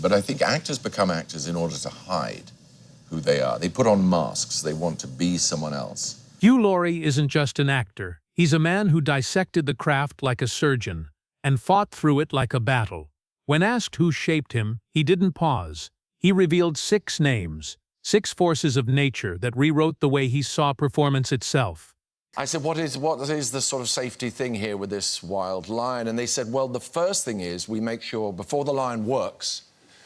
But I think actors become actors in order to hide who they are. They put on masks. They want to be someone else. Hugh Laurie isn't just an actor. He's a man who dissected the craft like a surgeon and fought through it like a battle. When asked who shaped him, he didn't pause. He revealed 6 names, 6 forces of nature that rewrote the way he saw performance itself. I said, what is the sort of safety thing here with this wild lion? And they said, well, the first thing is we make sure, before the lion works,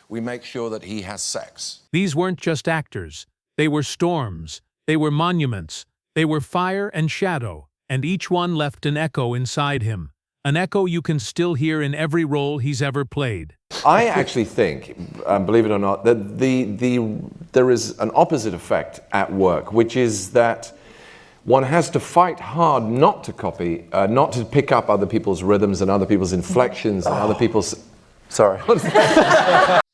we make sure that he has sex. These weren't just actors. They were storms. They were monuments. They were fire and shadow, and each one left an echo inside him. An echo you can still hear in every role he's ever played. I actually think, believe it or not, that there is an opposite effect at work, which is that one has to fight hard not to copy, not to pick up other people's rhythms and other people's inflections and other people's... Sorry.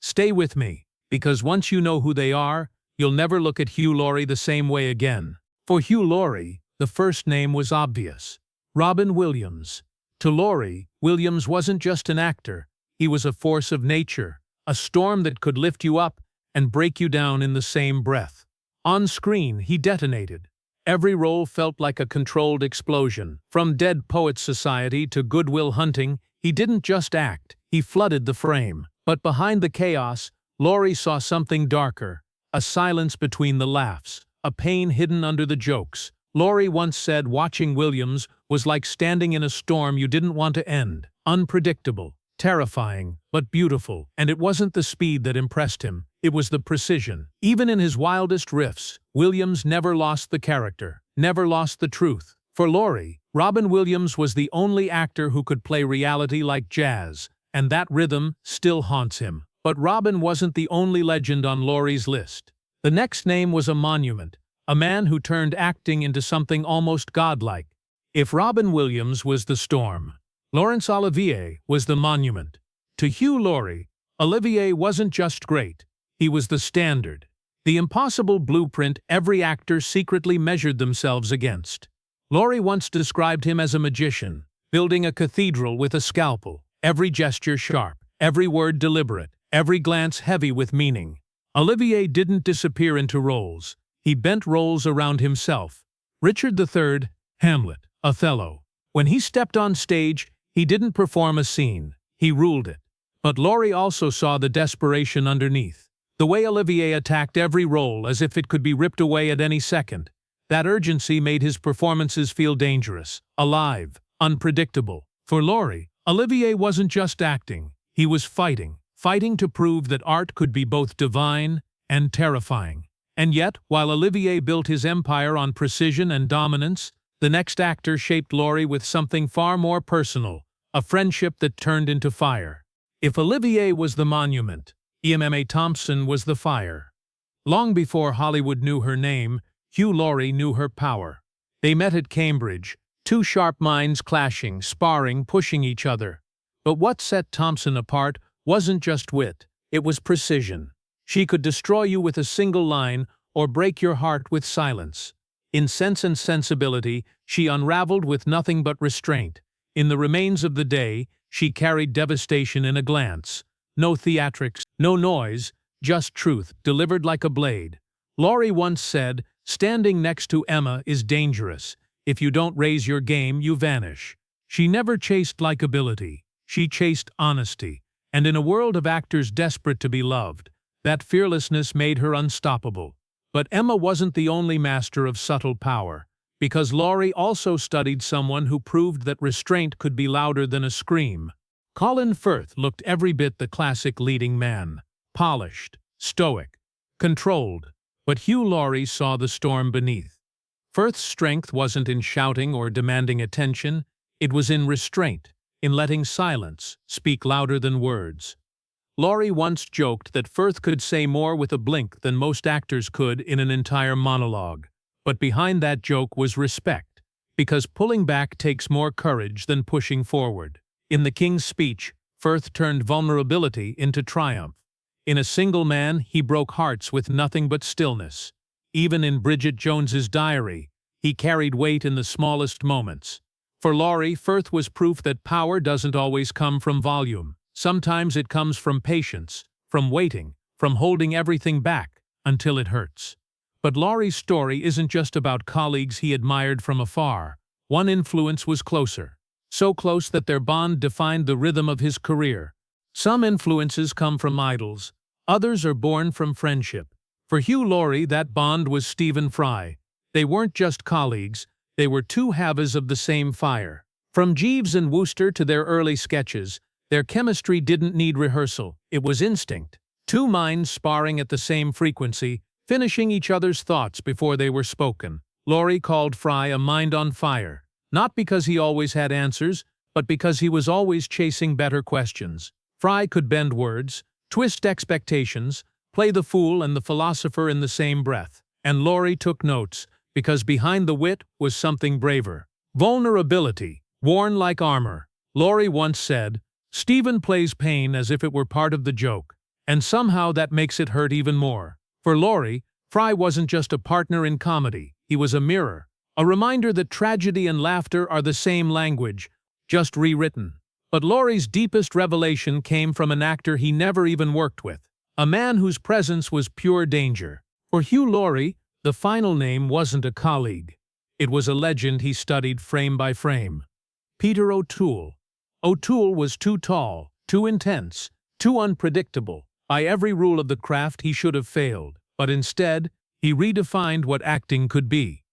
Stay with me, because once you know who they are, you'll never look at Hugh Laurie the same way again. For Hugh Laurie, the first name was obvious. Robin Williams. To Laurie, Williams wasn't just an actor. He was a force of nature, a storm that could lift you up and break you down in the same breath. On screen, he detonated. Every role felt like a controlled explosion. From Dead Poets Society to Good Will Hunting, he didn't just act, he flooded the frame. But behind the chaos, Laurie saw something darker, a silence between the laughs, a pain hidden under the jokes. Laurie once said watching Williams was like standing in a storm you didn't want to end. Unpredictable, terrifying, but beautiful. And it wasn't the speed that impressed him, it was the precision. Even in his wildest riffs, Williams never lost the character, never lost the truth. For Laurie, Robin Williams was the only actor who could play reality like jazz, and that rhythm still haunts him. But Robin wasn't the only legend on Laurie's list. The next name was a monument, a man who turned acting into something almost godlike. If Robin Williams was the storm, Laurence Olivier was the monument. To Hugh Laurie, Olivier wasn't just great, he was the standard, the impossible blueprint every actor secretly measured themselves against. Laurie once described him as a magician, building a cathedral with a scalpel, every gesture sharp, every word deliberate, every glance heavy with meaning. Olivier didn't disappear into roles, he bent roles around himself. Richard III, Hamlet, Othello. When he stepped on stage, he didn't perform a scene, he ruled it. But Laurie also saw the desperation underneath. The way Olivier attacked every role as if it could be ripped away at any second. That urgency made his performances feel dangerous, alive, unpredictable. For Laurie, Olivier wasn't just acting, he was fighting to prove that art could be both divine and terrifying. And yet, while Olivier built his empire on precision and dominance, the next actor shaped Laurie with something far more personal, a friendship that turned into fire. If Olivier was the monument, Emma Thompson was the fire. Long before Hollywood knew her name, Hugh Laurie knew her power. They met at Cambridge, 2 sharp minds clashing, sparring, pushing each other. But what set Thompson apart wasn't just wit, it was precision. She could destroy you with a single line or break your heart with silence. In Sense and Sensibility, she unraveled with nothing but restraint. In The Remains of the Day, she carried devastation in a glance. No theatrics, no noise, just truth, delivered like a blade. Laurie once said, "Standing next to Emma is dangerous. If you don't raise your game, you vanish." She never chased likability. She chased honesty. And in a world of actors desperate to be loved, that fearlessness made her unstoppable. But Emma wasn't the only master of subtle power, because Laurie also studied someone who proved that restraint could be louder than a scream. Colin Firth looked every bit the classic leading man, polished, stoic, controlled, but Hugh Laurie saw the storm beneath. Firth's strength wasn't in shouting or demanding attention, it was in restraint, in letting silence speak louder than words. Laurie once joked that Firth could say more with a blink than most actors could in an entire monologue. But behind that joke was respect, because pulling back takes more courage than pushing forward. In The King's Speech, Firth turned vulnerability into triumph. In A Single Man, he broke hearts with nothing but stillness. Even in Bridget Jones's Diary, he carried weight in the smallest moments. For Laurie, Firth was proof that power doesn't always come from volume. Sometimes it comes from patience, from waiting, from holding everything back until it hurts. But Laurie's story isn't just about colleagues he admired from afar. One influence was closer, so close that their bond defined the rhythm of his career. Some influences come from idols, others are born from friendship. For Hugh Laurie, that bond was Stephen Fry. They weren't just colleagues, they were two halves of the same fire. From Jeeves and Wooster to their early sketches, their chemistry didn't need rehearsal, it was instinct. Two minds sparring at the same frequency, finishing each other's thoughts before they were spoken. Laurie called Fry a mind on fire, not because he always had answers, but because he was always chasing better questions. Fry could bend words, twist expectations, play the fool and the philosopher in the same breath. And Laurie took notes, because behind the wit was something braver. Vulnerability, worn like armor. Laurie once said, "Stephen plays pain as if it were part of the joke, and somehow that makes it hurt even more." For Laurie, Fry wasn't just a partner in comedy, he was a mirror, a reminder that tragedy and laughter are the same language, just rewritten. But Laurie's deepest revelation came from an actor he never even worked with, a man whose presence was pure danger. For Hugh Laurie, the final name wasn't a colleague. It was a legend he studied frame by frame. Peter O'Toole. O'Toole was too tall, too intense, too unpredictable. By every rule of the craft he should have failed, but instead, he redefined what acting could be.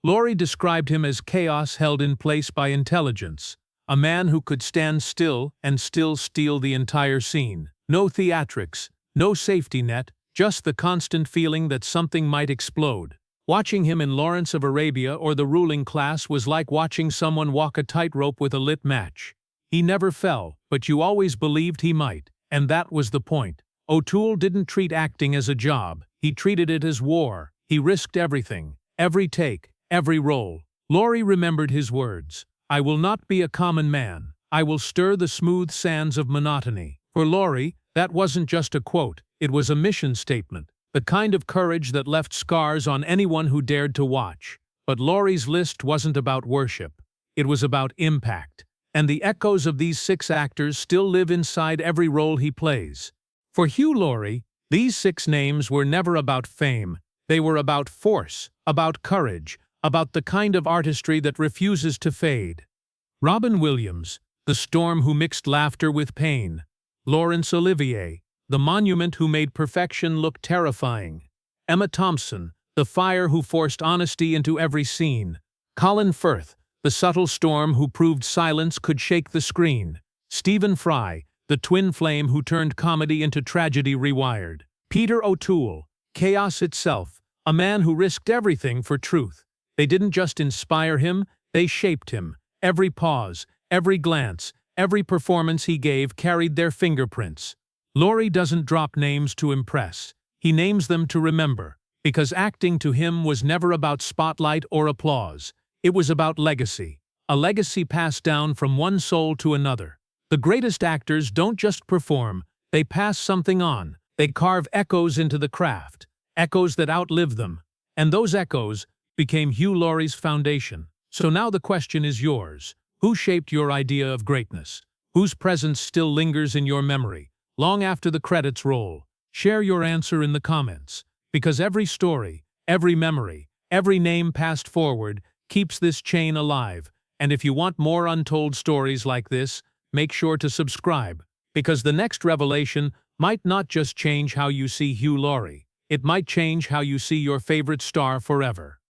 Laurie described him as chaos held in place by intelligence, a man who could stand still and still steal the entire scene. No theatrics, no safety net, just the constant feeling that something might explode. Watching him in Lawrence of Arabia or The Ruling Class was like watching someone walk a tightrope with a lit match. He never fell, but you always believed he might, and that was the point. O'Toole didn't treat acting as a job, he treated it as war. He risked everything, every take, every role. Laurie remembered his words, "I will not be a common man, I will stir the smooth sands of monotony." For Laurie, that wasn't just a quote, it was a mission statement, the kind of courage that left scars on anyone who dared to watch. But Laurie's list wasn't about worship, it was about impact. And the echoes of these 6 actors still live inside every role he plays. For Hugh Laurie, these 6 names were never about fame, they were about force, about courage, about the kind of artistry that refuses to fade. Robin Williams, the storm who mixed laughter with pain. Laurence Olivier, the monument who made perfection look terrifying. Emma Thompson, the fire who forced honesty into every scene. Colin Firth, the subtle storm who proved silence could shake the screen. Stephen Fry, the twin flame who turned comedy into tragedy rewired. Peter O'Toole, chaos itself, a man who risked everything for truth. They didn't just inspire him, they shaped him. Every pause, every glance, every performance he gave carried their fingerprints. Laurie doesn't drop names to impress, he names them to remember, because acting to him was never about spotlight or applause. It was about legacy, a legacy passed down from one soul to another. The greatest actors don't just perform, they pass something on. They carve echoes into the craft, echoes that outlive them. And those echoes became Hugh Laurie's foundation. So now the question is yours. Who shaped your idea of greatness? Whose presence still lingers in your memory, long after the credits roll? Share your answer in the comments, because every story, every memory, every name passed forward keeps this chain alive. And if you want more untold stories like this, make sure to subscribe, because the next revelation might not just change how you see Hugh Laurie, it might change how you see your favorite star forever.